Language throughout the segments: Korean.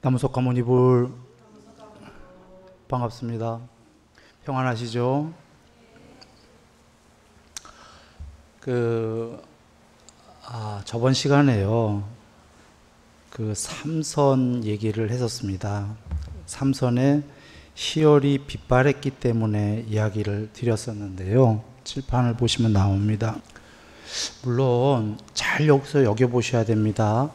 남우석 가모니불 반갑습니다. 평안하시죠? 저번 시간에요. 삼선 얘기를 했었습니다. 삼선에 시열이 빗발했기 때문에 이야기를 드렸었는데요. 칠판을 보시면 나옵니다. 물론 잘 여기서 여겨보셔야 됩니다.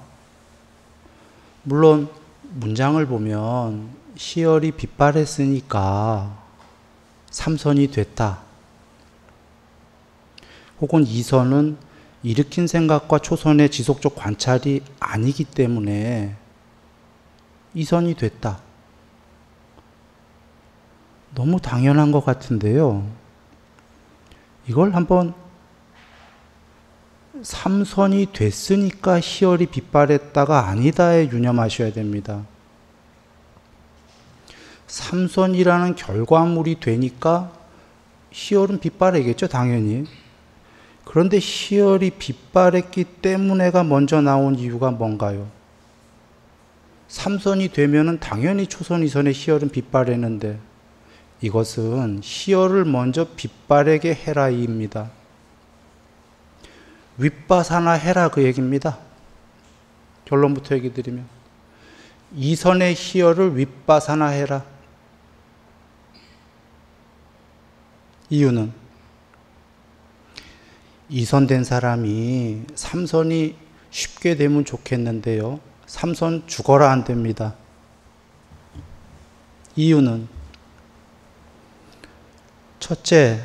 물론 문장을 보면 시열이 빗발했으니까 삼선이 됐다. 혹은 이선은 일으킨 생각과 초선의 지속적 관찰이 아니기 때문에 이선이 됐다. 너무 당연한 것 같은데요. 이걸 한번 삼선이 됐으니까 시열이 빗발했다가 아니다에 유념하셔야 됩니다. 삼선이라는 결과물이 되니까 시열은 빗발이겠죠, 당연히. 그런데 시열이 빗발했기 때문에가 먼저 나온 이유가 뭔가요? 삼선이 되면은 당연히 초선, 이선의 시열은 빗발했는데 이것은 시열을 먼저 빗발하게 해라입니다. 윗바사나 해라 그 얘기입니다. 결론부터 얘기 드리면 이선의 시열을 윗바사나 해라. 이유는 이선된 사람이 삼선이 쉽게 되면 좋겠는데요. 삼선 죽어라 안 됩니다. 이유는 첫째,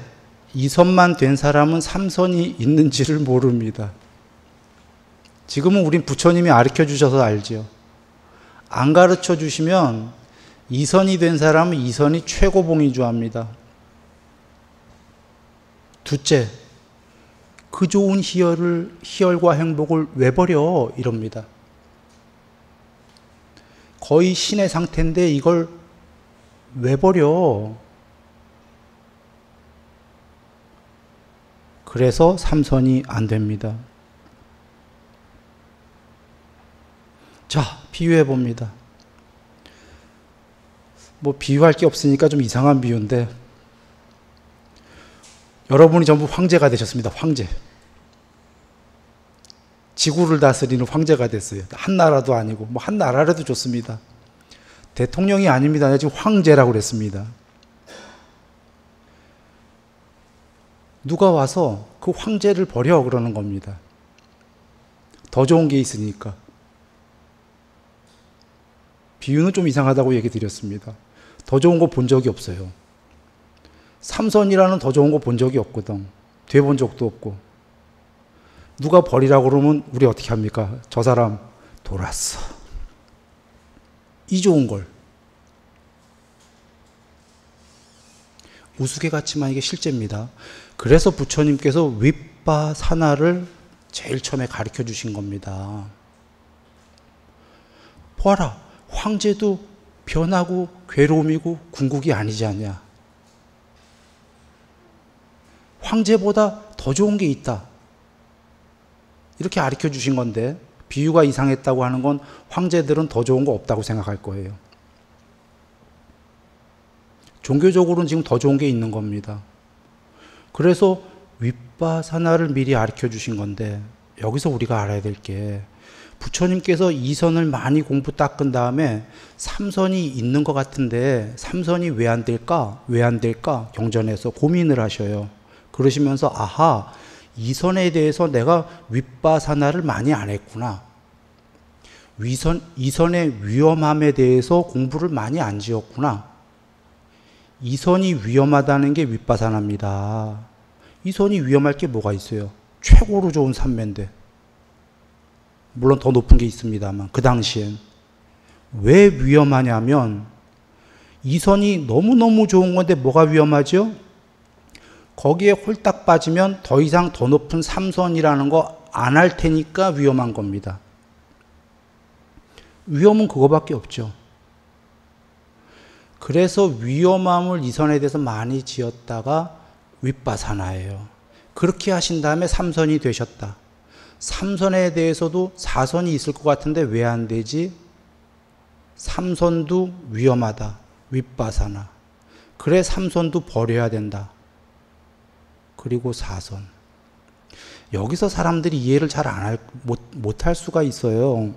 이선만 된 사람은 삼선이 있는지를 모릅니다. 지금은 우린 부처님이 가르쳐 주셔서 알죠. 안 가르쳐 주시면 이선이 된 사람은 이선이 최고봉이주합니다. 둘째, 그 좋은 희열과 행복을 왜 버려? 이럽니다. 거의 신의 상태인데 이걸 왜 버려? 그래서 삼선이 안 됩니다. 자, 비유해 봅니다. 비유할 게 없으니까 좀 이상한 비유인데, 여러분이 전부 황제가 되셨습니다. 황제. 지구를 다스리는 황제가 됐어요. 한 나라도 아니고, 한 나라라도 좋습니다. 대통령이 아닙니다. 지금 황제라고 그랬습니다. 누가 와서 그 황제를 버려 그러는 겁니다. 더 좋은 게 있으니까. 비유는 좀 이상하다고 얘기 드렸습니다. 더 좋은 거 본 적이 없어요. 삼선이라는 더 좋은 거 본 적이 없거든. 돼본 적도 없고. 누가 버리라고 그러면 우리 어떻게 합니까? 저 사람 돌았어. 이 좋은 걸. 우스개 같지만 이게 실제입니다. 그래서 부처님께서 윗바사나를 제일 처음에 가르쳐 주신 겁니다. 보아라, 황제도 변하고 괴로움이고 궁극이 아니지 않냐. 황제보다 더 좋은 게 있다. 이렇게 가르쳐 주신 건데, 비유가 이상했다고 하는 건 황제들은 더 좋은 거 없다고 생각할 거예요. 종교적으로는 지금 더 좋은 게 있는 겁니다. 그래서 윗바사나를 미리 가르쳐 주신 건데, 여기서 우리가 알아야 될 게, 부처님께서 이선을 많이 공부 닦은 다음에 삼선이 있는 것 같은데 삼선이 왜 안 될까? 왜 안 될까? 경전에서 고민을 하셔요. 그러시면서 아하, 이선에 대해서 내가 윗바사나를 많이 안 했구나. 이선의 위험함에 대해서 공부를 많이 안 지었구나. 이선이 위험하다는 게 윗바사나입니다. 이선이 위험할 게 뭐가 있어요? 최고로 좋은 삼매인데. 물론 더 높은 게 있습니다만 그 당시엔. 왜 위험하냐면 이선이 너무너무 좋은 건데 뭐가 위험하죠? 거기에 홀딱 빠지면 더 이상 더 높은 삼선이라는 거 안 할 테니까 위험한 겁니다. 위험은 그거밖에 없죠. 그래서 위험함을 이선에 대해서 많이 지었다가 윗바사나예요. 그렇게 하신 다음에 삼선이 되셨다. 삼선에 대해서도 사선이 있을 것 같은데 왜 안 되지? 삼선도 위험하다. 윗바사나. 그래 삼선도 버려야 된다. 그리고 사선. 여기서 사람들이 이해를 잘 못할 수가 있어요.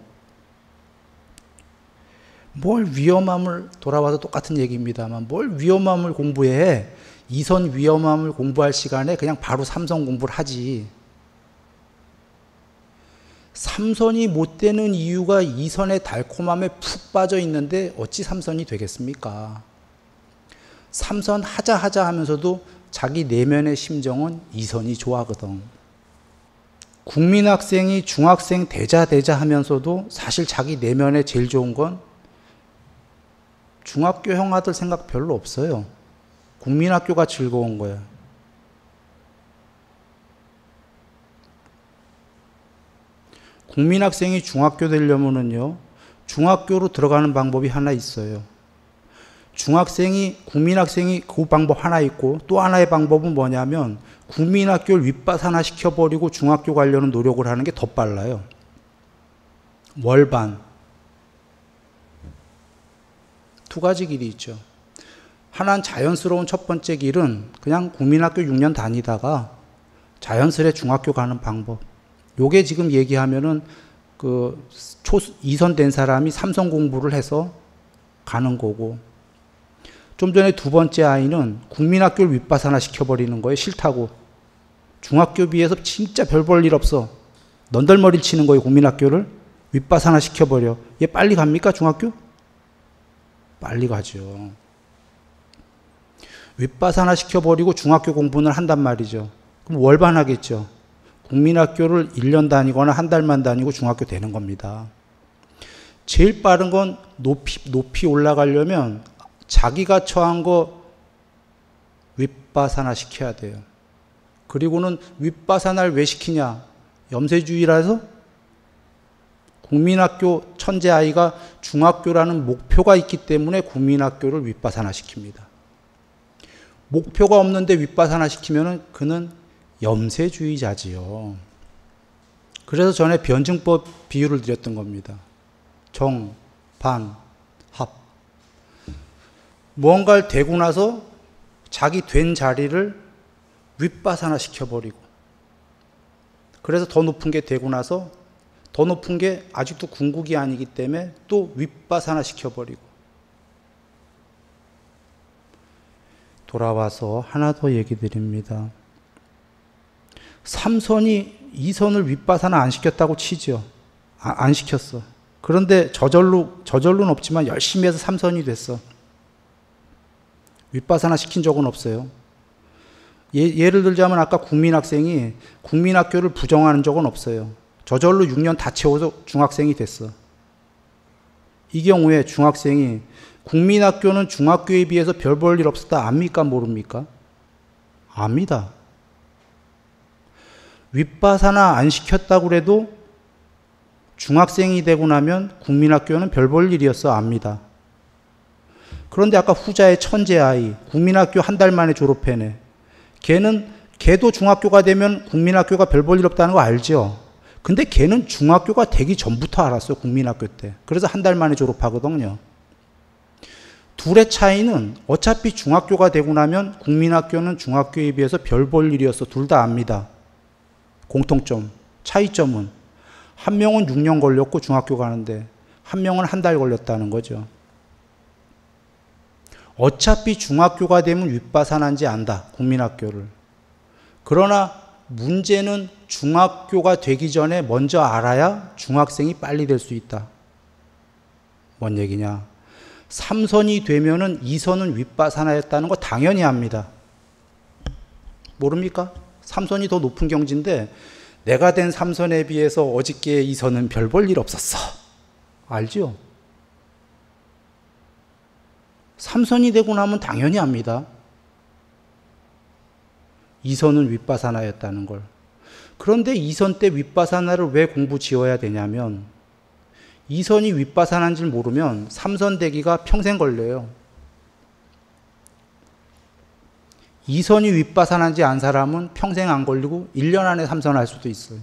뭘 위험함을, 돌아와서 똑같은 얘기입니다만, 뭘 위험함을 공부해. 이선 위험함을 공부할 시간에 그냥 바로 삼선 공부를 하지. 삼선이 못 되는 이유가 이선의 달콤함에 푹 빠져 있는데 어찌 삼선이 되겠습니까? 삼선 하자 하면서도 자기 내면의 심정은 이선이 좋아하거든. 국민학생이 중학생 되자 하면서도 사실 자기 내면에 제일 좋은 건 중학교 형아들 생각 별로 없어요. 국민학교가 즐거운 거야. 국민학생이 중학교 되려면은요, 중학교로 들어가는 방법이 하나 있어요. 국민학생이 그 방법 하나 있고, 또 하나의 방법은 뭐냐면, 국민학교를 윗바사나 시켜버리고 중학교 가려는 노력을 하는 게 더 빨라요. 월반. 두 가지 길이 있죠. 하나는 자연스러운 첫 번째 길은 그냥 국민학교 6년 다니다가 자연스레 중학교 가는 방법. 요게 지금 얘기하면은 이선 된 사람이 삼선 공부를 해서 가는 거고, 좀 전에 두 번째 아이는 국민학교를 윗바사나 시켜버리는 거예요. 싫다고. 중학교 비해서 진짜 별 볼 일 없어. 넌덜머리를 치는 거예요. 국민학교를 윗바사나 시켜버려. 얘 빨리 갑니까? 중학교? 빨리 가죠. 윗바사나 시켜버리고 중학교 공부는 한단 말이죠. 그럼 월반하겠죠. 국민학교를 1년 다니거나 한 달만 다니고 중학교 되는 겁니다. 제일 빠른 건 높이 올라가려면 자기가 처한 거 윗바사나 시켜야 돼요. 그리고는 윗바사나를 왜 시키냐? 염세주의라서 국민학교 천재 아이가 중학교라는 목표가 있기 때문에 국민학교를 윗바사나 시킵니다. 목표가 없는데 윗바사나 시키면은 그는 염세주의자지요. 그래서 전에 변증법 비유를 드렸던 겁니다. 정, 반, 합. 무언가를 되고 나서 자기 된 자리를 윗바사나 시켜버리고, 그래서 더 높은 게 되고 나서 더 높은 게 아직도 궁극이 아니기 때문에 또 윗바사나 시켜버리고. 돌아와서 하나 더 얘기 드립니다. 삼선이 이선을 윗바사나 안 시켰다고 치죠. 안 시켰어. 그런데 저절로는 없지만 열심히 해서 삼선이 됐어. 윗바사나 시킨 적은 없어요. 예를 들자면 아까 국민학생이 국민학교를 부정하는 적은 없어요. 저절로 6년 다 채워서 중학생이 됐어. 이 경우에 중학생이 국민학교는 중학교에 비해서 별 볼 일 없었다 압니까? 모릅니까? 압니다. 윗바사나 안 시켰다고 그래도 중학생이 되고 나면 국민학교는 별 볼 일이었어 압니다. 그런데 아까 후자의 천재 아이, 국민학교 한 달 만에 졸업해내. 걔도 중학교가 되면 국민학교가 별 볼 일 없다는 거 알죠? 근데 걔는 중학교가 되기 전부터 알았어요. 국민학교 때. 그래서 한 달 만에 졸업하거든요. 둘의 차이는 어차피 중학교가 되고 나면 국민학교는 중학교에 비해서 별 볼 일이었어. 둘 다 압니다. 공통점, 차이점은 한 명은 6년 걸렸고 중학교 가는데 한 명은 한 달 걸렸다는 거죠. 어차피 중학교가 되면 윗바사나인지 안다. 국민학교를. 그러나 문제는 중학교가 되기 전에 먼저 알아야 중학생이 빨리 될 수 있다. 뭔 얘기냐? 삼선이 되면은 이선은 윗바사나였다는 거 당연히 압니다. 모릅니까? 삼선이 더 높은 경지인데 내가 된 삼선에 비해서 어저께 이선은 별 볼 일 없었어. 알죠? 삼선이 되고 나면 당연히 압니다. 이선은 윗바사나였다는 걸. 그런데 이선 때 윗바사나를 왜 공부 지어야 되냐면 이선이 윗바사나인 줄 모르면 삼선 되기가 평생 걸려요. 이선이 윗바사나인지 안 사람은 평생 안 걸리고 1년 안에 삼선할 수도 있어요.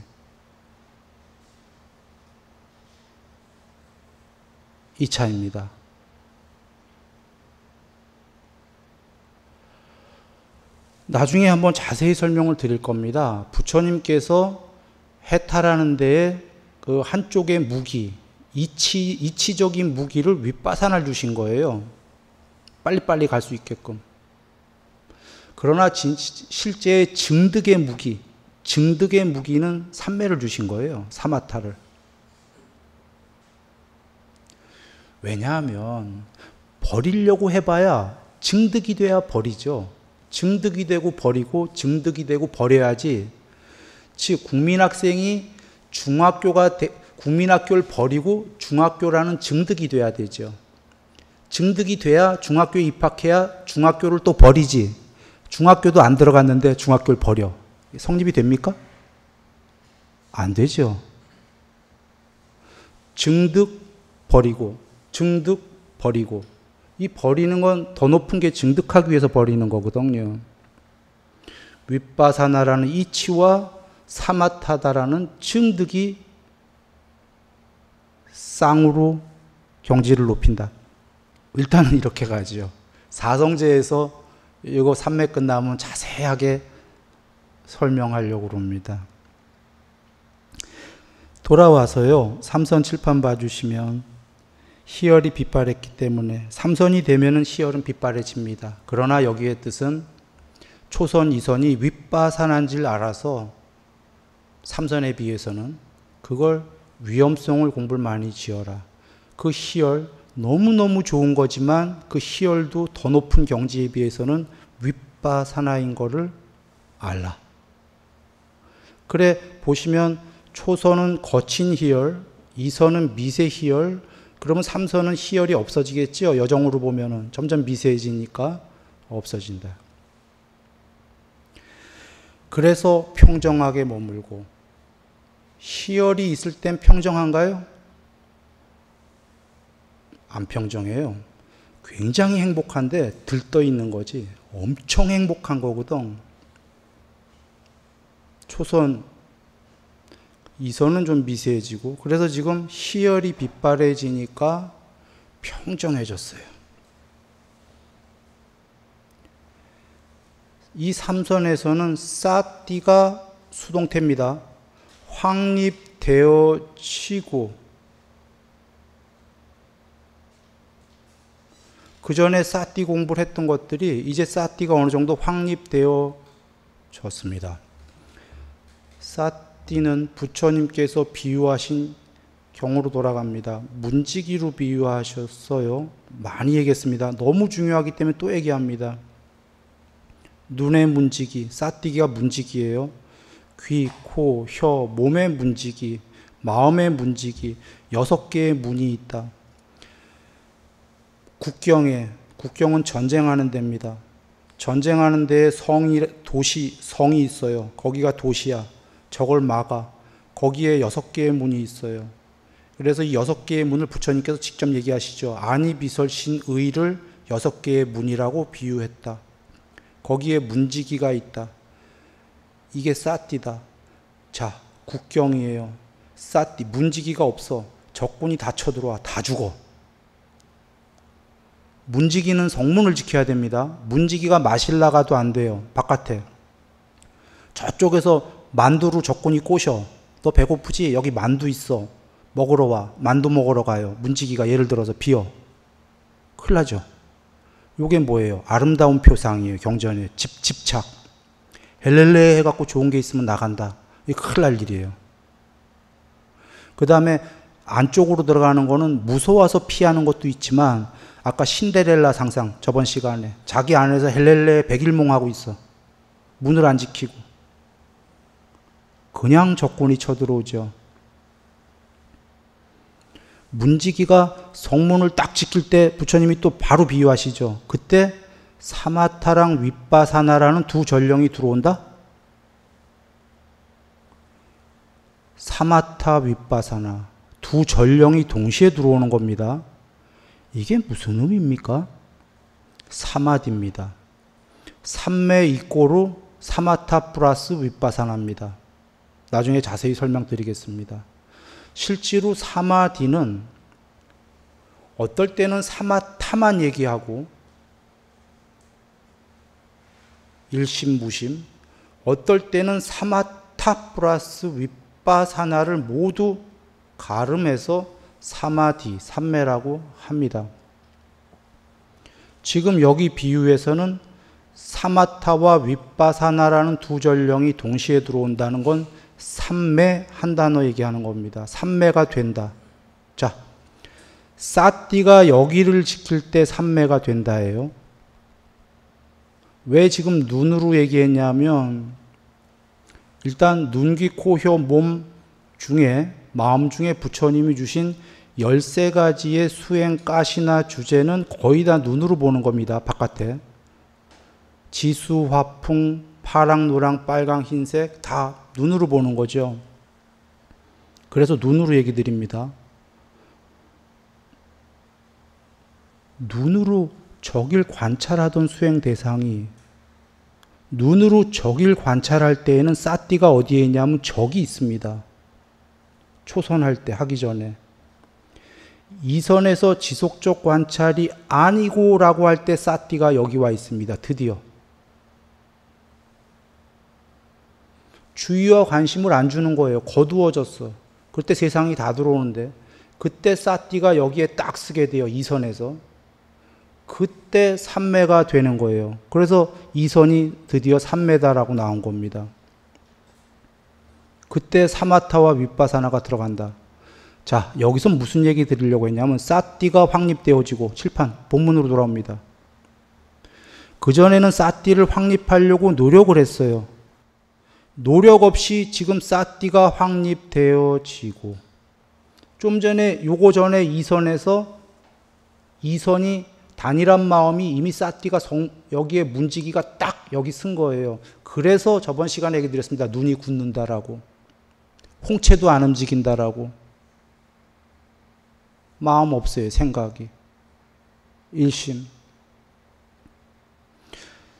이 차이입니다. 나중에 한번 자세히 설명을 드릴 겁니다. 부처님께서 해탈하는 데에 그 한쪽의 무기, 이치적인 무기를 윗바사나를 주신 거예요. 빨리빨리 갈 수 있게끔. 그러나 실제 증득의 무기는 삼매를 주신 거예요. 사마타를. 왜냐하면 버리려고 해봐야 증득이 돼야 버리죠. 증득이 되고 버리고 증득이 되고 버려야지. 즉 국민학생이 국민학교를 버리고 중학교라는 증득이 돼야 되죠. 증득이 돼야 중학교에 입학해야 중학교를 또 버리지. 중학교도 안 들어갔는데 중학교를 버려. 성립이 됩니까? 안 되죠. 증득 버리고 증득 버리고. 이 버리는 건 더 높은 게 증득하기 위해서 버리는 거거든요. 윗바사나라는 이치와 사마타다라는 증득이 쌍으로 경지를 높인다. 일단은 이렇게 가죠. 사성제에서 이거 삼매 끝나면 자세하게 설명하려고 합니다. 돌아와서요. 삼선 칠판 봐주시면 희열이 빗발했기 때문에 삼선이 되면은 희열은 빗발해집니다. 그러나 여기의 뜻은 초선, 이선이 윗바산한지를 알아서 삼선에 비해서는 그걸 위험성을 공부를 많이 지어라. 그 희열 너무너무 좋은 거지만 그 희열도 더 높은 경지에 비해서는 윗바사나인 거를 알라. 그래 보시면 초선은 거친 희열, 이선은 미세 희열, 그러면 삼선은 희열이 없어지겠죠. 여정으로 보면은 점점 미세해지니까 없어진다. 그래서 평정하게 머물고. 희열이 있을 땐 평정한가요? 안 평정해요. 굉장히 행복한데 들떠 있는 거지. 엄청 행복한 거거든. 초선, 이선은 좀 미세해지고, 그래서 지금 희열이 빗발해지니까 평정해졌어요. 이 삼선에서는 사띠가 수동태입니다. 확립되어지고, 그 전에 사띠 공부를 했던 것들이 이제 사띠가 어느 정도 확립되어졌습니다. 사띠는 부처님께서 비유하신 경우로 돌아갑니다. 문지기로 비유하셨어요. 많이 얘기했습니다. 너무 중요하기 때문에 또 얘기합니다. 눈의 문지기, 사띠기가 문지기예요. 귀, 코, 혀, 몸의 문지기, 마음의 문지기, 6개의 문이 있다. 국경은 전쟁하는 데입니다. 전쟁하는 데에 성이 있어요. 거기가 도시야. 저걸 막아. 거기에 6개의 문이 있어요. 그래서 이 6개의 문을 부처님께서 직접 얘기하시죠. 아니비설신의를 6개의 문이라고 비유했다. 거기에 문지기가 있다. 이게 사띠다. 자, 국경이에요. 사띠, 문지기가 없어. 적군이 다 쳐들어와. 다 죽어. 문지기는 성문을 지켜야 됩니다. 문지기가 마실 나가도 안 돼요. 바깥에. 저쪽에서 만두로 적군이 꼬셔. 너 배고프지? 여기 만두 있어. 먹으러 와. 만두 먹으러 가요. 문지기가 예를 들어서 비어. 큰일 나죠. 요게 뭐예요? 아름다운 표상이에요. 경전에. 집착. 헬렐레 해갖고 좋은 게 있으면 나간다. 이게 큰일 날 일이에요. 그 다음에 안쪽으로 들어가는 거는 무서워서 피하는 것도 있지만 아까 신데렐라 상상 저번 시간에 자기 안에서 헬렐레 백일몽하고 있어. 문을 안 지키고. 그냥 적군이 쳐들어오죠. 문지기가 성문을 딱 지킬 때 부처님이 또 바로 비유하시죠. 그때 사마타랑 윗바사나라는 두 전령이 들어온다? 사마타, 윗바사나 두 전령이 동시에 들어오는 겁니다. 이게 무슨 의미입니까? 사마디입니다. 삼매 이꼬로 사마타 플러스 윗바사나입니다. 나중에 자세히 설명드리겠습니다. 실제로 사마디는 어떨 때는 사마타만 얘기하고 일심무심, 어떨 때는 사마타 플러스 윗바사나를 모두 가름해서 사마디, 삼매라고 합니다. 지금 여기 비유에서는 사마타와 윗바사나라는 두 전령이 동시에 들어온다는 건 삼매 한 단어 얘기하는 겁니다. 삼매가 된다. 자, 사띠가 여기를 지킬 때 삼매가 된다예요. 왜 지금 눈으로 얘기했냐면 일단 눈, 귀, 코, 혀, 몸 중에 마음 중에 부처님이 주신 13가지의 수행 가시나 주제는 거의 다 눈으로 보는 겁니다. 바깥에 지수, 화풍, 파랑, 노랑, 빨강, 흰색 다 눈으로 보는 거죠. 그래서 눈으로 얘기 드립니다. 눈으로 적일 관찰하던 수행 대상이 눈으로 적일 관찰할 때에는 사띠가 어디에 있냐면 적이 있습니다. 초선할 때 하기 전에. 이선에서 지속적 관찰이 아니고 라고 할 때 사띠가 여기 와 있습니다. 드디어. 주의와 관심을 안 주는 거예요. 거두어졌어. 그때 세상이 다 들어오는데 그때 사띠가 여기에 딱 쓰게 돼요. 이선에서. 그때 삼매가 되는 거예요. 그래서 이선이 드디어 삼매다라고 나온 겁니다. 그때 사마타와 윗바사나가 들어간다. 자, 여기서 무슨 얘기 드리려고 했냐면 사띠가 확립되어지고 칠판 본문으로 돌아옵니다. 그전에는 사띠를 확립하려고 노력을 했어요. 노력 없이 지금 사띠가 확립되어지고 좀 전에 요거 전에 이선에서 이선이 단일한 마음이 이미 사띠가 여기에 문지기가 딱 여기 쓴 거예요. 그래서 저번 시간에 얘기 드렸습니다. 눈이 굳는다라고. 홍채도 안 움직인다라고. 마음 없어요. 생각이. 일심.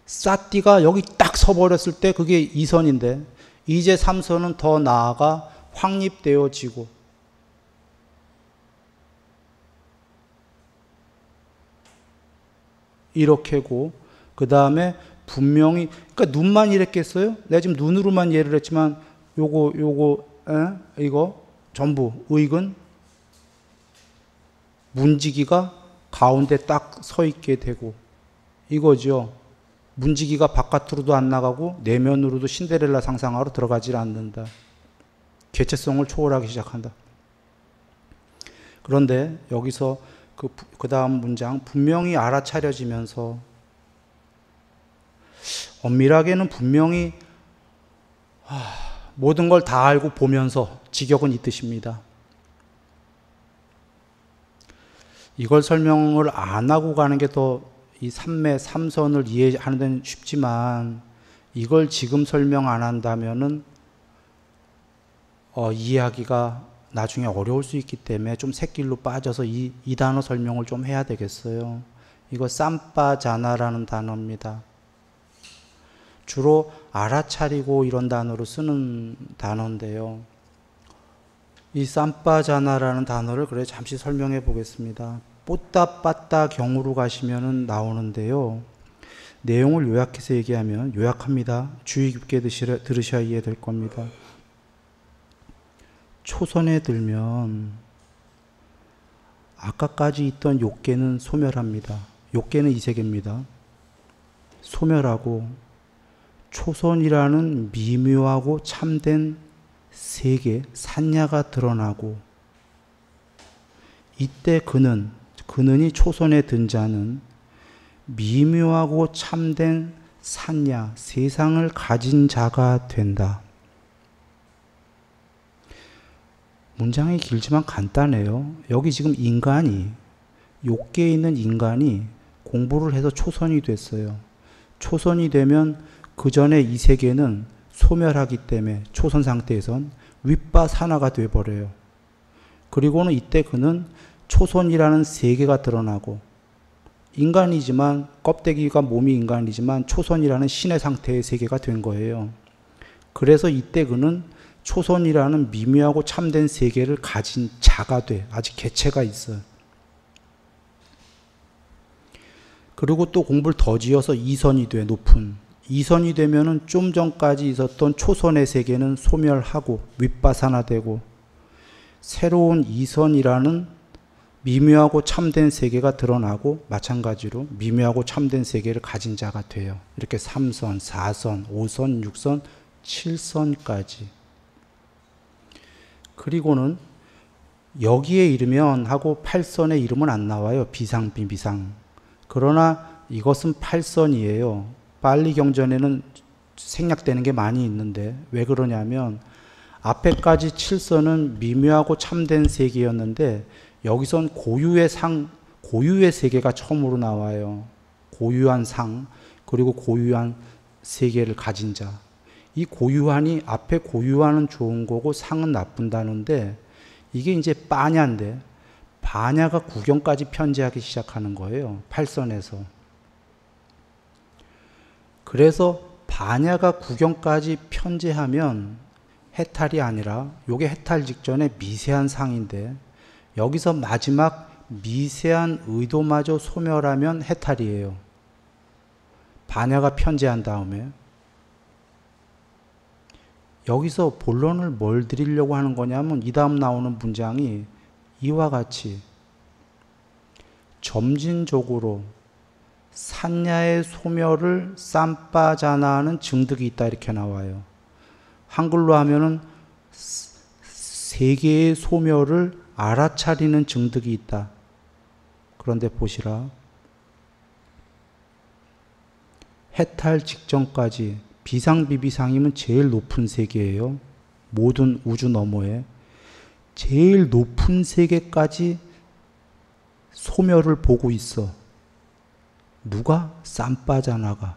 사띠가 여기 딱 서버렸을 때 그게 2선인데 이제 3선은 더 나아가 확립되어지고 이렇게고 그 다음에 분명히 그러니까 눈만 이랬겠어요? 내가 지금 눈으로만 예를 했지만 이거 전부 의근 문지기가 가운데 딱 서 있게 되고 이거죠. 문지기가 바깥으로도 안 나가고 내면으로도 신데렐라 상상하러 들어가질 않는다. 개체성을 초월하기 시작한다. 그런데 여기서 그 다음 문장 분명히 알아차려지면서 엄밀하게는 분명히 모든 걸 다 알고 보면서 직역은 이 뜻입니다. 이걸 설명을 안 하고 가는 게 더 이 삼매, 삼선을 이해하는 데는 쉽지만 이걸 지금 설명 안 한다면은 이해하기가 나중에 어려울 수 있기 때문에 좀 샛길로 빠져서 이 단어 설명을 좀 해야 되겠어요. 이거 쌈빠자나라는 단어입니다. 주로 알아차리고 이런 단어로 쓰는 단어인데요. 이 쌈빠자나라는 단어를 그래 잠시 설명해 보겠습니다. 뽀따빠따 경으로 가시면은 나오는데요. 내용을 요약해서 얘기하면 요약합니다. 주의 깊게 들으셔야 이해될 겁니다. 초선에 들면 아까까지 있던 욕계는 소멸합니다. 욕계는 이 세계입니다. 소멸하고 초선이라는 미묘하고 참된 세계, 산야가 드러나고 이때 그는이 초선에 든 자는 미묘하고 참된 산야, 세상을 가진 자가 된다. 문장이 길지만 간단해요. 여기 지금 인간이, 욕계에 있는 인간이 공부를 해서 초선이 됐어요. 초선이 되면 그 전에 이 세계는 소멸하기 때문에 초선 상태에선 윗바사나가 되어버려요. 그리고는 이때 그는 초선이라는 세계가 드러나고 인간이지만 껍데기가 몸이 인간이지만 초선이라는 신의 상태의 세계가 된 거예요. 그래서 이때 그는 초선이라는 미묘하고 참된 세계를 가진 자가 돼. 아직 개체가 있어요. 그리고 또 공부를 더 지어서 이선이 돼, 높은. 이선이 되면은 좀 전까지 있었던 초선의 세계는 소멸하고 윗바사나되고 새로운 이선이라는 미묘하고 참된 세계가 드러나고 마찬가지로 미묘하고 참된 세계를 가진 자가 돼요. 이렇게 3선, 4선, 5선, 6선, 7선까지. 그리고는 여기에 이르면 하고 8선의 이름은 안 나와요. 비상, 비비상. 그러나 이것은 8선이에요. 빨리 경전에는 생략되는 게 많이 있는데 왜 그러냐면 앞에까지 7선은 미묘하고 참된 세계였는데 여기선 고유의 상, 고유의 세계가 처음으로 나와요. 고유한 상, 그리고 고유한 세계를 가진 자. 이 고유한이 앞에 고유한은 좋은 거고 상은 나쁜다는데 이게 이제 빠냐인데 바냐가 구경까지 편재하기 시작하는 거예요. 8선에서. 그래서 바냐가 구경까지 편재하면 해탈이 아니라 요게 해탈 직전에 미세한 상인데 여기서 마지막 미세한 의도마저 소멸하면 해탈이에요. 바냐가 편재한 다음에 여기서 본론을 뭘 드리려고 하는 거냐면 이 다음 나오는 문장이 이와 같이 점진적으로 산야의 소멸을 쌈빠자나하는 증득이 있다 이렇게 나와요. 한글로 하면은 세계의 소멸을 알아차리는 증득이 있다. 그런데 보시라. 해탈 직전까지 비상비비상이면 제일 높은 세계예요. 모든 우주 너머에. 제일 높은 세계까지 소멸을 보고 있어. 누가? 쌈빠자나가.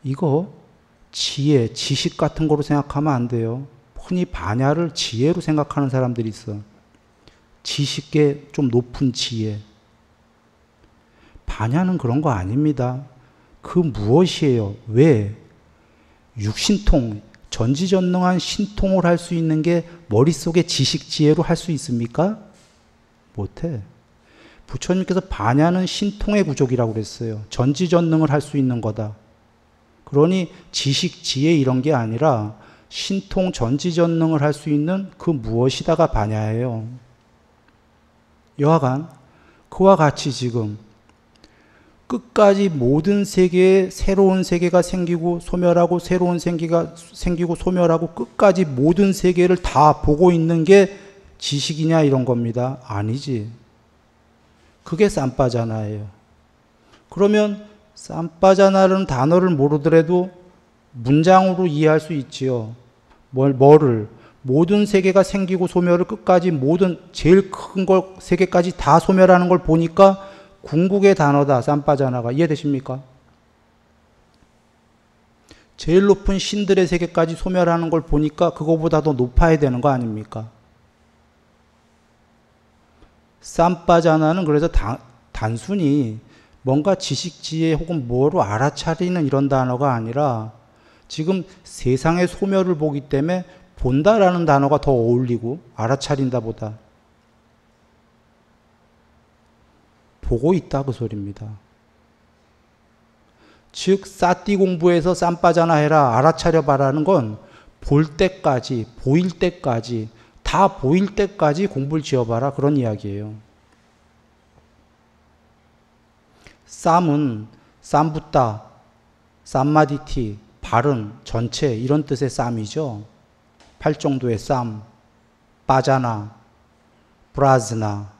이거 지혜, 지식 같은 거로 생각하면 안 돼요. 흔히 바냐를 지혜로 생각하는 사람들이 있어. 지식계 좀 높은 지혜. 바냐는 그런 거 아닙니다. 그 무엇이에요? 왜? 육신통, 전지전능한 신통을 할 수 있는 게 머릿속에 지식 지혜로 할 수 있습니까? 못해. 부처님께서 바냐는 신통의 구족이라고 그랬어요. 전지전능을 할 수 있는 거다. 그러니 지식 지혜 이런 게 아니라 신통 전지전능을 할 수 있는 그 무엇이다가 바냐예요. 여하간 그와 같이 지금 끝까지 모든 세계에 새로운 세계가 생기고 소멸하고 새로운 세계가 생기고 소멸하고 끝까지 모든 세계를 다 보고 있는 게 지식이냐 이런 겁니다. 아니지. 그게 쌈빠자나예요. 그러면 쌈빠자나라는 단어를 모르더라도 문장으로 이해할 수 있지요. 뭐를? 모든 세계가 생기고 소멸을 끝까지 모든 제일 큰 걸 세계까지 다 소멸하는 걸 보니까 궁극의 단어다. 쌈빠자나가. 이해되십니까? 제일 높은 신들의 세계까지 소멸하는 걸 보니까 그거보다 더 높아야 되는 거 아닙니까? 쌈빠자나는 그래서 단순히 뭔가 지식지혜 혹은 뭐로 알아차리는 이런 단어가 아니라 지금 세상의 소멸을 보기 때문에 본다라는 단어가 더 어울리고 알아차린다 보다 보고 있다 그 소리입니다. 즉 사띠 공부에서 쌈빠자나 해라 알아차려 봐라는 건 볼 때까지 보일 때까지 다 보일 때까지 공부를 지어봐라 그런 이야기예요. 쌈은 쌈붓다, 쌈마디티, 발음, 전체 이런 뜻의 쌈이죠. 8정도의 쌈, 빠자나, 브라즈나,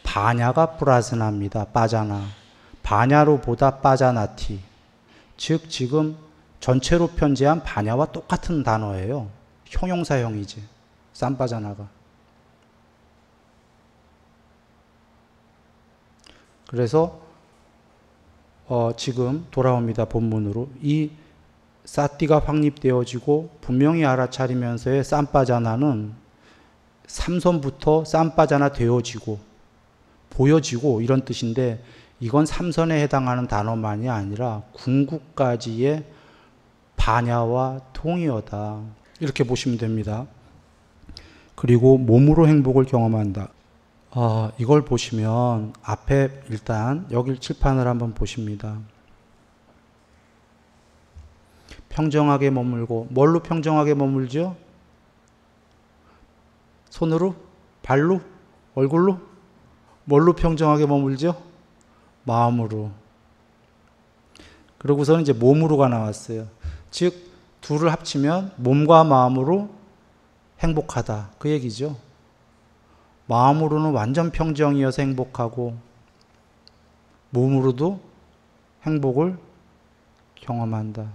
바냐가 브라즈나입니다. 빠자나. 바냐로 보다 빠자나티. 즉 지금 전체로 편제한 바냐와 똑같은 단어예요. 형용사형이지. 쌈빠자나가. 그래서 지금 돌아옵니다. 본문으로. 이 사띠가 확립되어지고 분명히 알아차리면서의 쌈빠자나는 삼선부터 쌈빠자나 되어지고 보여지고 이런 뜻인데 이건 삼선에 해당하는 단어만이 아니라 궁극까지의 바냐와 통이어다. 이렇게 보시면 됩니다. 그리고 몸으로 행복을 경험한다. 이걸 보시면 앞에 일단 여기 칠판을 한번 보십니다. 평정하게 머물고, 뭘로 평정하게 머물죠? 손으로? 발로? 얼굴로? 뭘로 평정하게 머물죠? 마음으로. 그러고서는 이제 몸으로가 나왔어요. 즉 둘을 합치면 몸과 마음으로 행복하다, 그 얘기죠. 마음으로는 완전 평정이어서 행복하고 몸으로도 행복을 경험한다.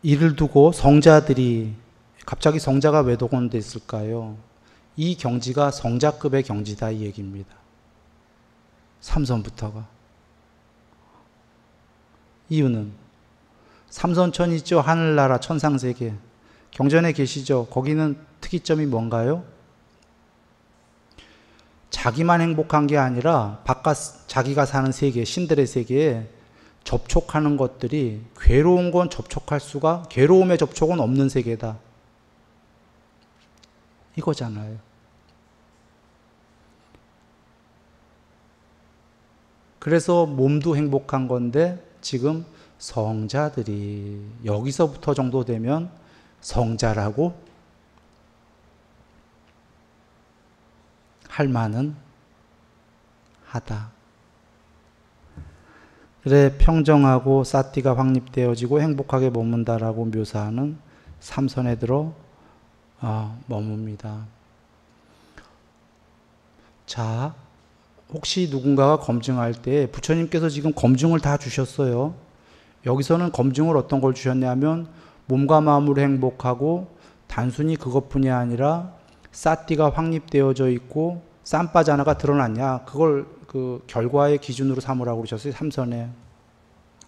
이를 두고 성자들이, 갑자기 성자가 왜 동원됐을까요? 이 경지가 성자급의 경지다, 이 얘기입니다. 삼선부터가. 이유는 삼선천 있죠. 하늘나라 천상세계. 경전에 계시죠. 거기는 특이점이 뭔가요? 자기만 행복한 게 아니라 바깥 자기가 사는 세계, 신들의 세계에 접촉하는 것들이 괴로운 건 접촉할 수가, 괴로움의 접촉은 없는 세계다, 이거잖아요. 그래서 몸도 행복한 건데 지금 성자들이 여기서부터 정도 되면 성자라고 할 만은 하다. 그래 평정하고 사티가 확립되어지고 행복하게 머문다라고 묘사하는 삼선에 들어 머뭅니다. 자, 혹시 누군가가 검증할 때 부처님께서 지금 검증을 다 주셨어요. 여기서는 검증을 어떤 걸 주셨냐면 몸과 마음으로 행복하고 단순히 그것뿐이 아니라 사띠가 확립되어져 있고 쌈바자나가 드러났냐, 그걸 그 결과의 기준으로 삼으라고 그러셨어요. 삼선에.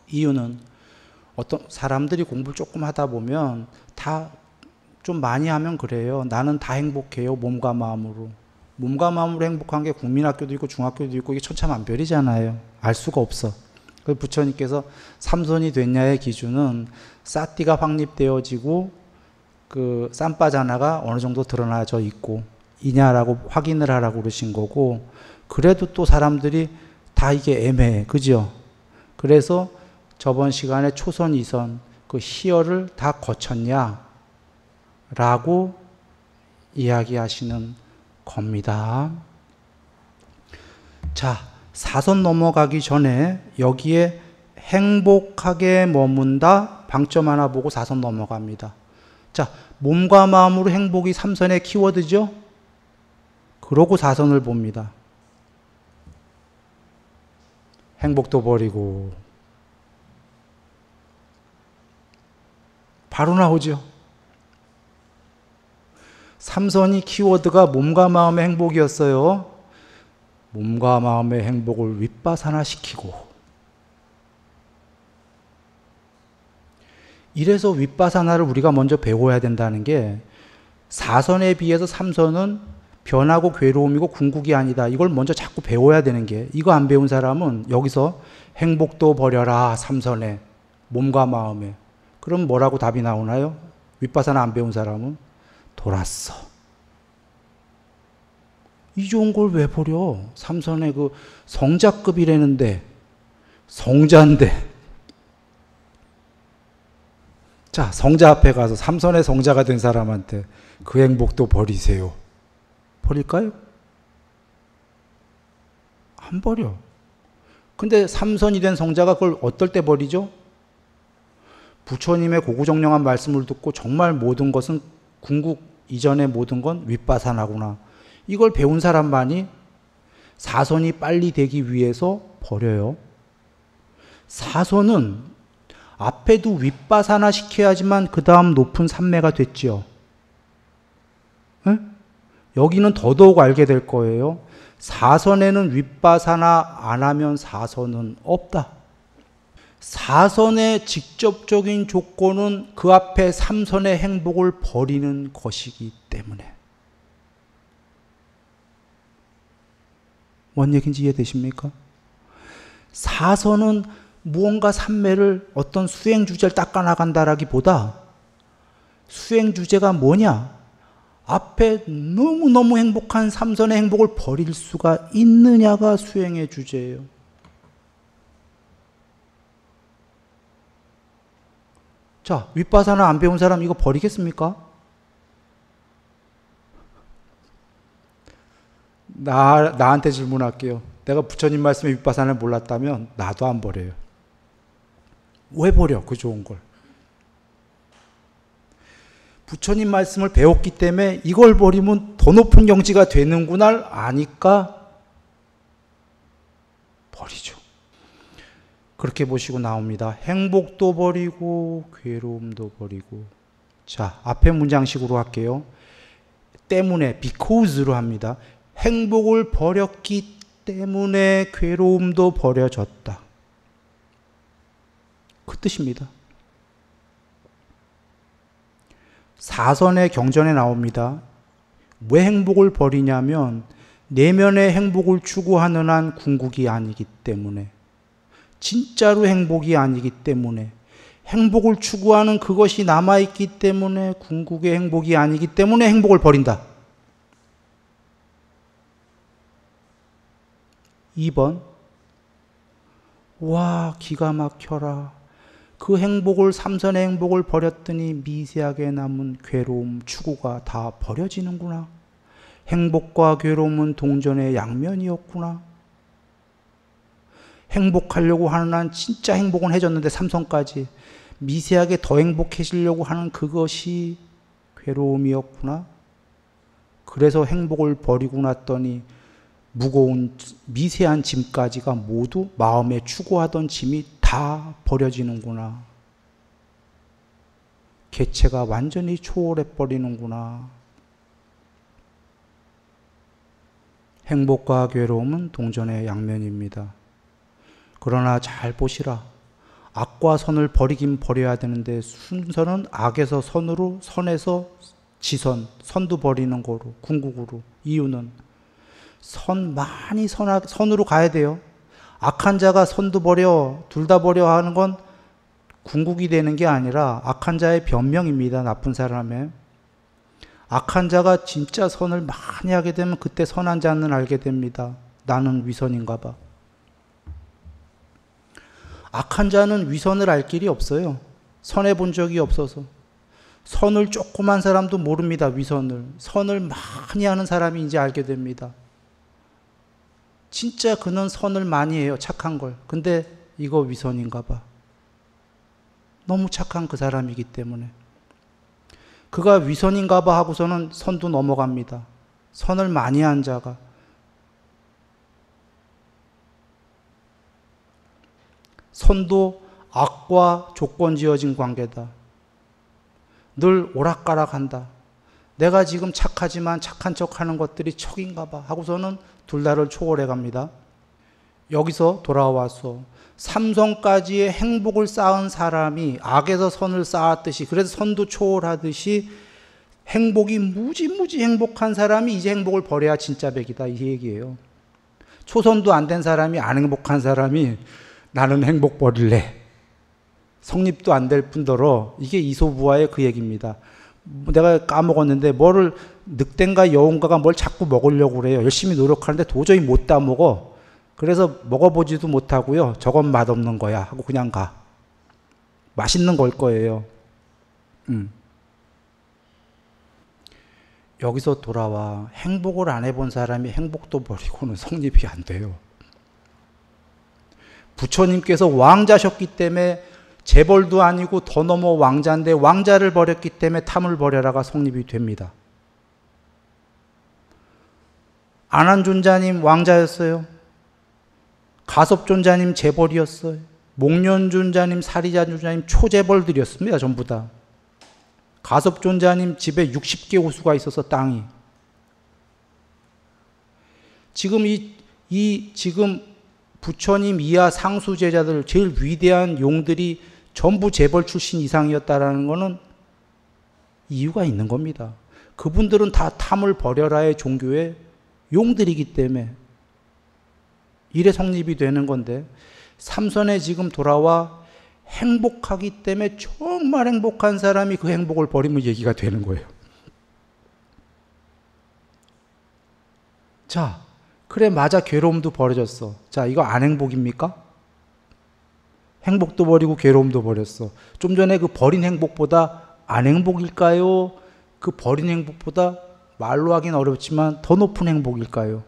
이유는 어떤 사람들이 공부를 조금 하다 보면 다 좀 많이 하면 그래요. 나는 다 행복해요, 몸과 마음으로. 몸과 마음으로 행복한 게 국민학교도 있고 중학교도 있고 이게 천차만별이잖아요. 알 수가 없어. 그래서 부처님께서 삼선이 됐냐의 기준은 사띠가 확립되어지고 그 쌈바자나가 어느 정도 드러나져 있고 이냐라고 확인을 하라고 그러신 거고, 그래도 또 사람들이 다 이게 애매해, 그죠? 그래서 저번 시간에 초선, 이선 그 희열을 다 거쳤냐 라고 이야기하시는 겁니다. 자, 사선 넘어가기 전에 여기에 행복하게 머문다 방점 하나 보고 사선 넘어갑니다. 자, 몸과 마음으로 행복이 삼선의 키워드죠? 그러고 사선을 봅니다. 행복도 버리고 바로 나오죠. 삼선이 키워드가 몸과 마음의 행복이었어요. 몸과 마음의 행복을 윗바사나 시키고, 이래서 윗바사나를 우리가 먼저 배워야 된다는 게, 사선에 비해서 삼선은 변하고 괴로움이고 궁극이 아니다, 이걸 먼저 자꾸 배워야 되는 게, 이거 안 배운 사람은 여기서 행복도 버려라 삼선에, 몸과 마음에, 그럼 뭐라고 답이 나오나요? 윗바사나 안 배운 사람은 돌았어. 이 좋은 걸 왜 버려? 삼선의 그 성자급이라는데, 성자인데. 자, 성자 앞에 가서 삼선의 성자가 된 사람한테 그 행복도 버리세요. 버릴까요? 안 버려. 근데 삼선이 된 성자가 그걸 어떨 때 버리죠? 부처님의 고구정령한 말씀을 듣고 정말 모든 것은 궁극 이전의 모든 건 윗바사나구나, 이걸 배운 사람만이 사선이 빨리 되기 위해서 버려요. 사선은 앞에도 윗바사나 시켜야지만 그 다음 높은 삼매가 됐죠. 에? 여기는 더더욱 알게 될 거예요. 사선에는 윗바사나 안 하면 사선은 없다. 사선의 직접적인 조건은 그 앞에 삼선의 행복을 버리는 것이기 때문에. 뭔 얘기인지 이해되십니까? 사선은 무언가 삼매를 어떤 수행 주제를 닦아나간다라기보다 수행 주제가 뭐냐? 앞에 너무너무 행복한 삼선의 행복을 버릴 수가 있느냐가 수행의 주제예요. 자, 윗바사나 안 배운 사람 이거 버리겠습니까? 나한테 질문할게요. 내가 부처님 말씀에 윗바사를 몰랐다면 나도 안 버려요. 왜 버려? 그 좋은 걸. 부처님 말씀을 배웠기 때문에 이걸 버리면 더 높은 경지가 되는구나 아니까 버리죠. 그렇게 보시고 나옵니다. 행복도 버리고 괴로움도 버리고. 자, 앞에 문장식으로 할게요. 때문에 because로 합니다. 행복을 버렸기 때문에 괴로움도 버려졌다. 그 뜻입니다. 사선의 경전에 나옵니다. 왜 행복을 버리냐면 내면의 행복을 추구하는 한 궁극이 아니기 때문에, 진짜로 행복이 아니기 때문에, 행복을 추구하는 그것이 남아있기 때문에, 궁극의 행복이 아니기 때문에 행복을 버린다. 2번, 와, 기가 막혀라. 그 행복을, 삼선의 행복을 버렸더니 미세하게 남은 괴로움, 추구가 다 버려지는구나. 행복과 괴로움은 동전의 양면이었구나. 행복하려고 하는 한 진짜 행복은 해줬는데 삼선까지 미세하게 더 행복해지려고 하는 그것이 괴로움이었구나. 그래서 행복을 버리고 났더니 무거운 미세한 짐까지가 모두 마음에 추구하던 짐이 다 버려지는구나. 개체가 완전히 초월해 버리는구나. 행복과 괴로움은 동전의 양면입니다. 그러나 잘 보시라. 악과 선을 버리긴 버려야 되는데 순서는 악에서 선으로, 선에서 지선, 선도 버리는 거로, 궁극으로. 이유는 많이 선으로 가야 돼요. 악한 자가 선도 버려, 둘 다 버려 하는 건 궁극이 되는 게 아니라 악한 자의 변명입니다. 나쁜 사람의. 악한 자가 진짜 선을 많이 하게 되면 그때 선한 자는 알게 됩니다. 나는 위선인가 봐. 악한 자는 위선을 알 길이 없어요. 선해 본 적이 없어서. 선을 조그만 사람도 모릅니다. 위선을. 선을 많이 하는 사람이 이제 알게 됩니다. 진짜 그는 선을 많이 해요. 착한 걸. 근데 이거 위선인가 봐. 너무 착한 그 사람이기 때문에. 그가 위선인가 봐 하고서는 선도 넘어갑니다. 선을 많이 한 자가. 선도 악과 조건 지어진 관계다. 늘 오락가락한다. 내가 지금 착하지만 착한 척하는 것들이 척인가 봐 하고서는 둘 다를 초월해 갑니다. 여기서 돌아와서 삼선까지의 행복을 쌓은 사람이 악에서 선을 쌓았듯이, 그래서 선도 초월하듯이 행복이 무지무지 행복한 사람이 이제 행복을 버려야 진짜 백이다 이 얘기예요. 초선도 안 된 사람이, 안 행복한 사람이 나는 행복 버릴래, 성립도 안 될 뿐더러 이게 이소부화의 그 얘기입니다. 내가 까먹었는데 뭐를 늑대인가 여우인가가 뭘 자꾸 먹으려고 그래요. 열심히 노력하는데 도저히 못 다 먹어. 그래서 먹어보지도 못하고요. 저건 맛없는 거야 하고 그냥 가. 맛있는 걸 거예요. 여기서 돌아와. 행복을 안 해본 사람이 행복도 버리고는 성립이 안 돼요. 부처님께서 왕자셨기 때문에 재벌도 아니고 더 넘어 왕자인데 왕자를 버렸기 때문에 탐을 버려라가 성립이 됩니다. 안한존자님 왕자였어요. 가섭존자님 재벌이었어요. 목련존자님, 사리자존자님 초재벌들이었습니다. 전부 다. 가섭존자님 집에 60개 호수가 있어서 땅이. 지금 지금 부처님 이하 상수 제자들 제일 위대한 용들이 전부 재벌 출신 이상이었다라는 것은 이유가 있는 겁니다. 그분들은 다 탐을 버려라의 종교의 용들이기 때문에 이래 성립이 되는 건데, 삼선에 지금 돌아와 행복하기 때문에 정말 행복한 사람이 그 행복을 버리면 얘기가 되는 거예요. 자, 그래 맞아 괴로움도 버려졌어. 자, 이거 안 행복입니까? 행복도 버리고 괴로움도 버렸어. 좀 전에 그 버린 행복보다 안 행복일까요? 그 버린 행복보다 말로 하긴 어렵지만 더 높은 행복일까요?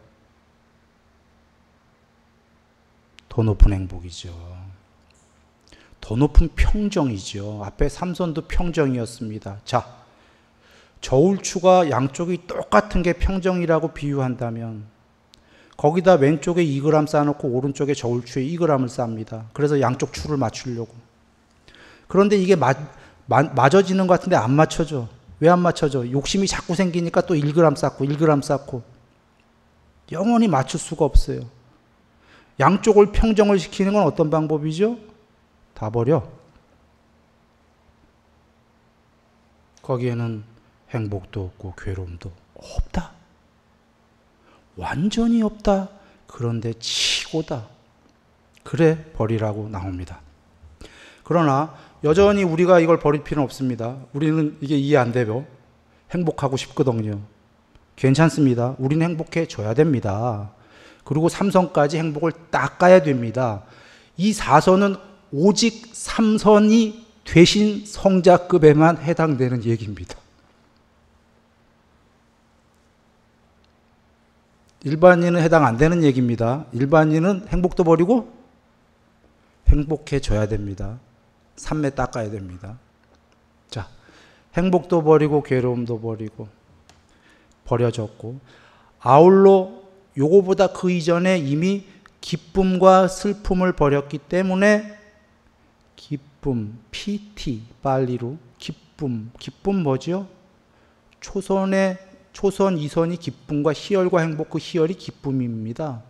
더 높은 행복이죠. 더 높은 평정이죠. 앞에 삼선도 평정이었습니다. 자, 저울추가 양쪽이 똑같은 게 평정이라고 비유한다면 거기다 왼쪽에 2g 쌓아놓고 오른쪽에 저울추에 2g을 쌉니다. 그래서 양쪽 추를 맞추려고. 그런데 이게 맞아지는 것 같은데 안 맞춰져. 왜 안 맞춰져? 욕심이 자꾸 생기니까 또 1g 쌓고 1g 쌓고 영원히 맞출 수가 없어요. 양쪽을 평정을 시키는 건 어떤 방법이죠? 다 버려. 거기에는 행복도 없고 괴로움도 없다. 완전히 없다. 그런데 치고다. 그래 버리라고 나옵니다. 그러나 여전히 우리가 이걸 버릴 필요는 없습니다. 우리는 이게 이해 안 돼요. 행복하고 싶거든요. 괜찮습니다. 우리는 행복해져야 됩니다. 그리고 삼선까지 행복을 닦아야 됩니다. 이 4선은 오직 삼선이 되신 성자급에만 해당되는 얘기입니다. 일반인은 해당 안 되는 얘기입니다. 일반인은 행복도 버리고 행복해져야 됩니다. 삼매 닦아야 됩니다. 자, 행복도 버리고 괴로움도 버리고 버려졌고 아울러 요거보다 그 이전에 이미 기쁨과 슬픔을 버렸기 때문에 기쁨, PT, 빨리로 기쁨 뭐죠? 초선 2선이 기쁨과 희열과 행복, 그 희열이 기쁨입니다.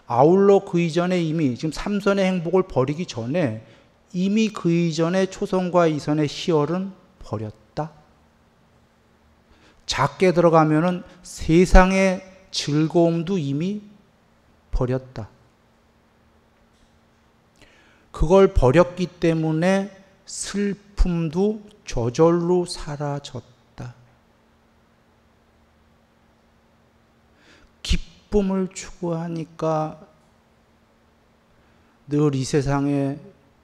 아울러 그 이전에 이미 지금 3선의 행복을 버리기 전에 이미 그 이전에 초선과 2선의 희열은 버렸다. 작게 들어가면은 세상의 즐거움도 이미 버렸다. 그걸 버렸기 때문에 슬픔도 저절로 사라졌다. 기쁨을 추구하니까 늘 이 세상에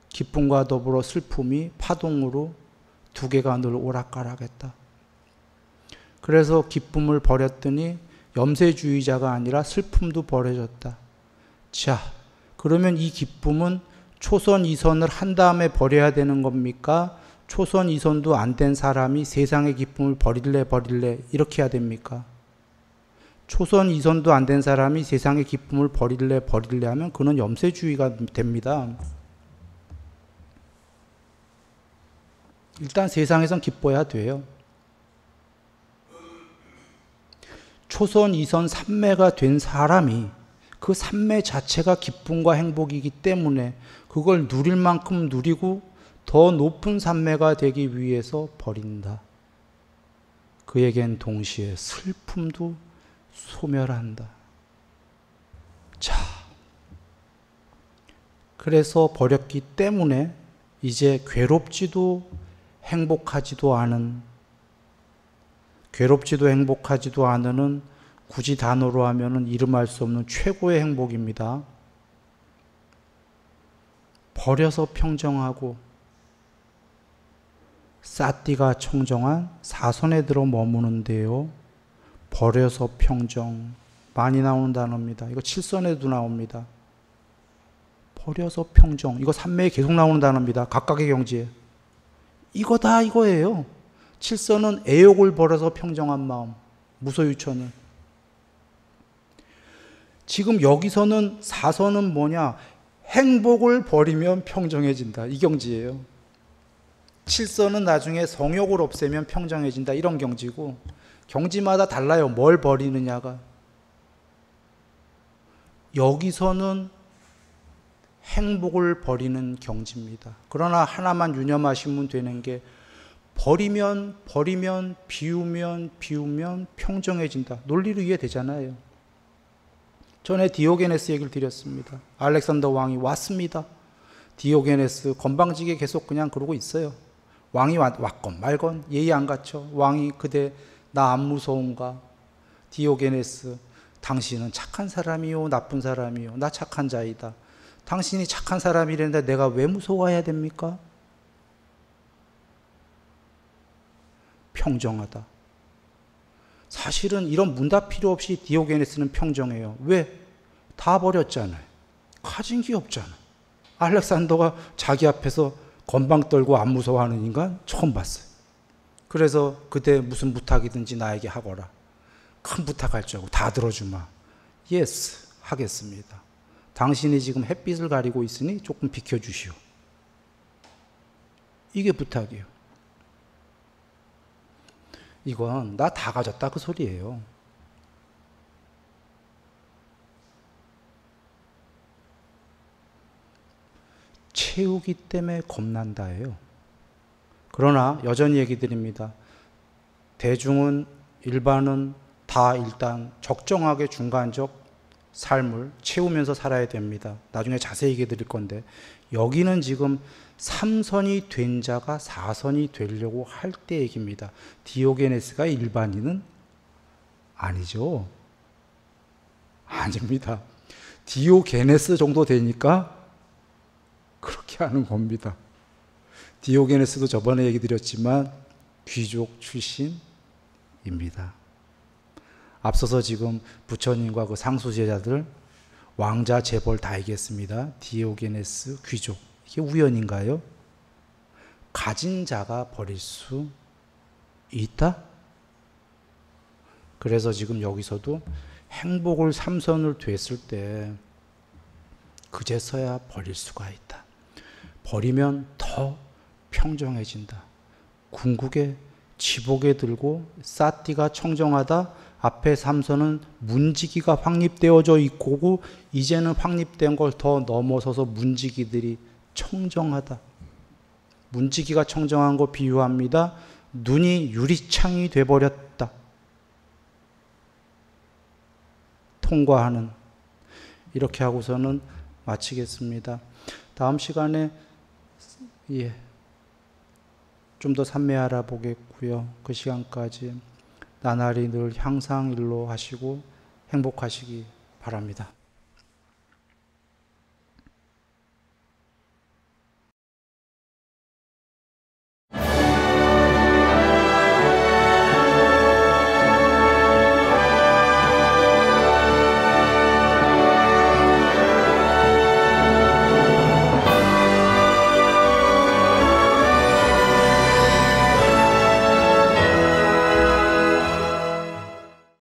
기쁨과 더불어 슬픔이 파동으로 두 개가 늘 오락가락했다. 그래서 기쁨을 버렸더니 염세주의자가 아니라 슬픔도 버려졌다. 자, 그러면 이 기쁨은 초선 2선을 한 다음에 버려야 되는 겁니까? 초선 2선도 안 된 사람이 세상의 기쁨을 버릴래 이렇게 해야 됩니까? 초선 2선도 안 된 사람이 세상의 기쁨을 버릴래 하면 그는 염세주의가 됩니다. 일단 세상에선 기뻐야 돼요. 초선 2선 삼매가 된 사람이 그 삼매 자체가 기쁨과 행복이기 때문에 그걸 누릴 만큼 누리고 더 높은 삼매가 되기 위해서 버린다. 그에겐 동시에 슬픔도 소멸한다. 자, 그래서 버렸기 때문에 이제 괴롭지도 행복하지도 않은 굳이 단어로 하면은 이름할 수 없는 최고의 행복입니다. 버려서 평정하고 싸띠가 청정한 4선에 들어 머무는데요. 버려서 평정, 많이 나오는 단어입니다. 이거 7선에도 나옵니다. 버려서 평정, 이거 3매에 계속 나오는 단어입니다. 각각의 경지에. 이거 다 이거예요. 7선은 애욕을 버려서 평정한 마음, 무소유천은. 지금 여기서는 4선은 뭐냐? 행복을 버리면 평정해진다. 이 경지예요. 7선은 나중에 성욕을 없애면 평정해진다. 이런 경지고, 경지마다 달라요. 뭘 버리느냐가. 여기서는 행복을 버리는 경지입니다. 그러나 하나만 유념하시면 되는 게 버리면 비우면 평정해진다. 논리로 이해되잖아요. 전에 디오게네스 얘기를 드렸습니다. 알렉산더 왕이 왔습니다. 디오게네스 건방지게 계속 그냥 그러고 있어요. 왕이 왔건 말건 예의 안 갖춰. 왕이 그대 나 안 무서운가? 디오게네스, 당신은 착한 사람이요, 나쁜 사람이요? 나 착한 자이다. 당신이 착한 사람이랬는데 내가 왜 무서워해야 됩니까? 평정하다. 사실은 이런 문답 필요 없이 디오게네스는 평정해요. 왜? 다 버렸잖아요. 가진 게 없잖아. 알렉산더가 자기 앞에서 건방 떨고 안 무서워하는 인간 처음 봤어요. 그래서 그대 무슨 부탁이든지 나에게 하거라. 큰 부탁할 줄 알고 다 들어주마. 예스, 하겠습니다. 당신이 지금 햇빛을 가리고 있으니 조금 비켜주시오. 이게 부탁이에요. 이건 나 다 가졌다 그 소리예요. 채우기 때문에 겁난다예요. 그러나 여전히 얘기 드립니다. 대중은, 일반은 다 일단 적정하게 중간적 삶을 채우면서 살아야 됩니다. 나중에 자세히 얘기해 드릴 건데, 여기는 지금 3선이 된 자가 4선이 되려고 할 때 얘기입니다. 디오게네스가 일반인은 아니죠. 아닙니다. 디오게네스 정도 되니까 그렇게 하는 겁니다. 디오게네스도 저번에 얘기 드렸지만 귀족 출신입니다. 앞서서 지금 부처님과 그 상수제자들 왕자 재벌 다 얘기했습니다. 디오게네스 귀족, 이게 우연인가요? 가진 자가 버릴 수 있다? 그래서 지금 여기서도 행복을 3선을 됐을 때 그제서야 버릴 수가 있다. 버리면 더 평정해진다. 궁극에 지복에 들고 사띠가 청정하다. 앞에 3선은 문지기가 확립되어져 있고, 이제는 확립된 걸 더 넘어서서 문지기들이 청정하다. 문지기가 청정한 거 비유합니다. 눈이 유리창이 돼버렸다. 통과하는. 이렇게 하고서는 마치겠습니다. 다음 시간에 좀 더 산매 알아보겠고요. 그 시간까지 나날이 늘 향상일로 하시고 행복하시기 바랍니다.